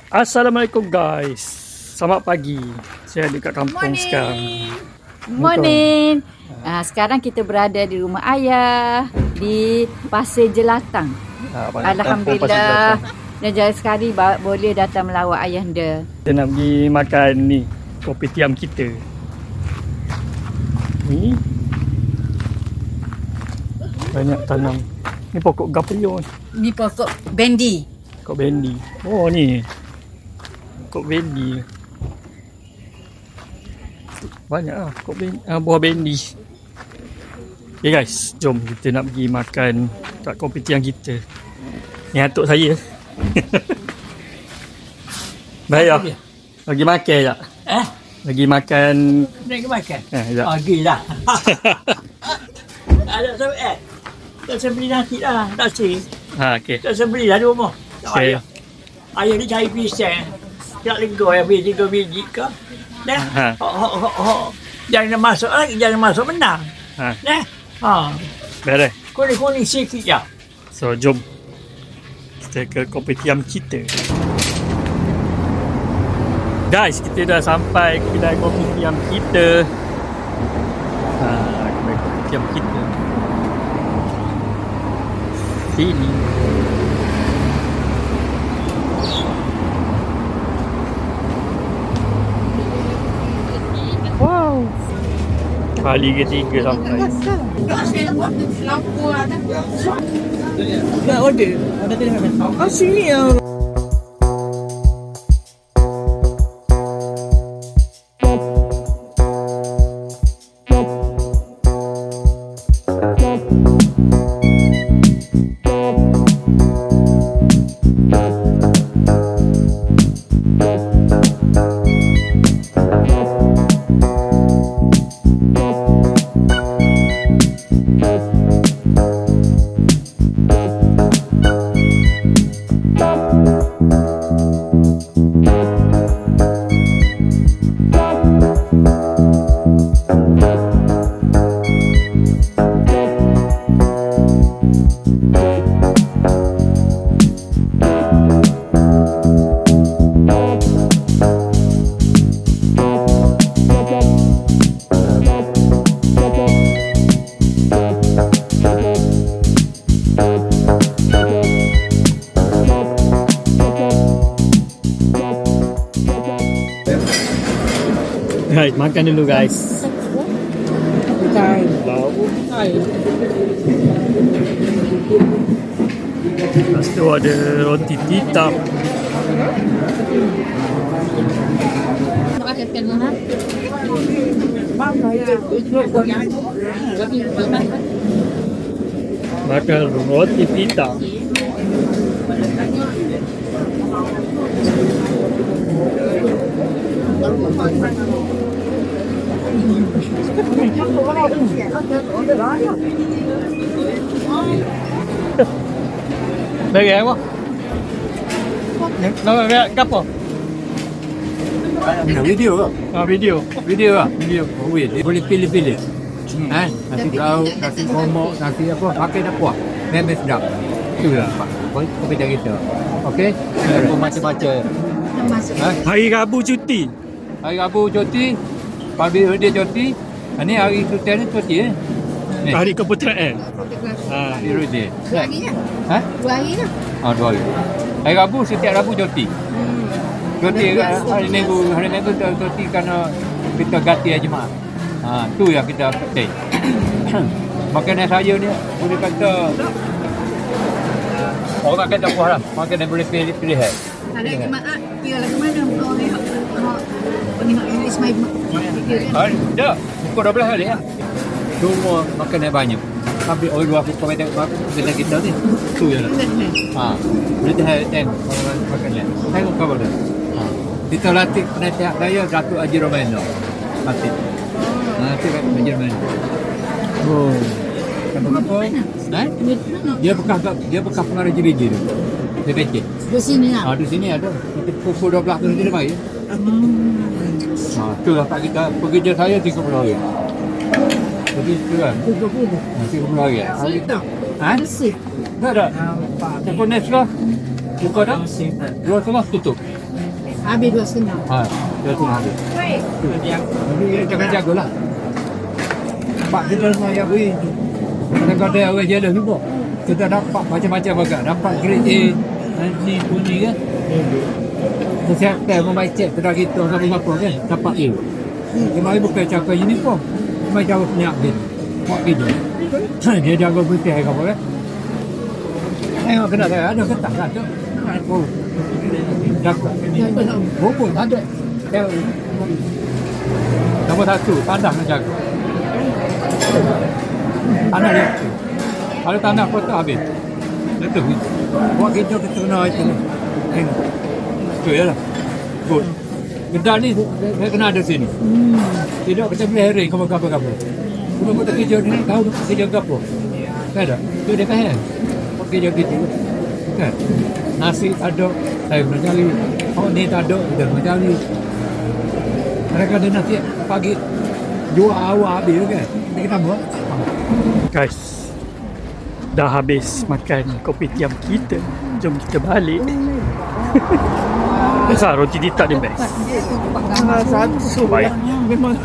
Assalamualaikum guys. Selamat pagi. Saya dekat kampung sekarang. Morning. Sekarang kita berada di rumah ayah di Pasir Jelatang. Alhamdulillah. Dan jangan sekali boleh datang melawat ayah anda. Kita nak pergi makan ni, kopitiam kita. Ni banyak tanam. Ni pokok gapelio. Ni pokok bendi. Pokok bendi. Oh ni. Pokok bendi. Banyak lah pokok bendi, buah bendi. Okay guys, jom kita nak pergi makan kat kopitiam kita. Ni atuk saya. Baik lah. Bagi makan tak? Bagi makan. Nak makan? Ya. Bagilah. Ada sampai tak saya beli nasi lah, nasi. Okey. Tak saya beli lah di rumah. Tak Okay. payah. Ayah ni cari pisang. Tak legor yang beli 3 biji ke. Dah. Jangan masuk lagi, jangan masuk menang. Dah. Beres. Kuning-kuning sikit je. So jom kita ke kopitiam kita. Guys, kita dah sampai ke kedai kopitiam kita. Kedai kopitiam kita sini. Wow, kali ketiga sampai. Nak order? Order tadi. Sini ya. Right, makan dulu guys. Lepas tu ada roti titap. Makan roti titap. Bagi apa? Nak apa? Video ke? Video. Video lah. Video. Boleh pilih-pilih. Nasi lauk, nasi momok, nasi apa, pakai dah puas. Memang sedap. Itulah kopitiam kita. Okey? Macam-macam. Hari Rabu cuti. Hari Rabu cuti. Public holiday cuti. Ini hari cuti ni cuti ni. Hari keputeraan. Public holiday. 2 hari lah. 2 hari lah. 2 hari. Hari Rabu, setiap Rabu cuti. Cuti hari Minggu cuti kerana kita ganti jemaah. Tu yang kita penting. Makanan saya ni boleh kata orang kata puas lah. Makanan boleh pilih. Ada jemaah kira lagu mana penengok English my video kan. Dah, pukul 12 hari lah. Cuma makanan banyak. Ambil oil dua pukul kita kita ni. Tu je lah. Boleh dah makanan. Tengok kau dah. Kita latih penasihat daya Datuk Haji Romano. Latih. Latih Haji Romano. Oh. Apa? Dia bekas pengarah JBJ tu. JBJ. Di sini lah. Di sini ada. Pukul 12 tu dia baik. Itulah tak kita pekerja saya 30 hari. Jadi itu kan. 30 hari. Hari tu. Bersih. Tak ada. Telefon Nesla buka dah. 2 setengah tutup. Habis 2,5. Dia tu habis. Jadi jangan jagalah. Nampak kita saya beri. Kadang-kadang orang jealous juga. Kita dapat macam-macam agak. Dapat grade A, nanti bunyi kan. Kesihatan membaca kedai kita apa-apa kan. Dapat A. Dia mari bukan cakap uniform. Cuma jauh senyap dia. Buat gitu. Dia jaga putih ke apa kan. Tengok kena saya ada ketak lah tu. Oh. Jaga. Bopun ada. Nombor 1, pandang nak jaga. Tanah dia. Kalau tanah kotak habis. Betul. Buat kerja kita kena itu. Tengok. Itu je lah. Good. Gedal ni, saya kena ada sini. Tidak kita boleh herring apa-apa. Kalau kita kerja ni, tahu kerja apa. Kan tak? Itu dia kan. Kerja gitu. Kan? Nasi ada, saya kena cari. Oh ni tak ada, kita kena cari. Mereka ada nasi pagi. Jual awal habis kan. Ini kita buat. Guys, dah habis makan kopitiam kita. Jom kita balik. Besar roti titak dia best. Satu. Baik. Memang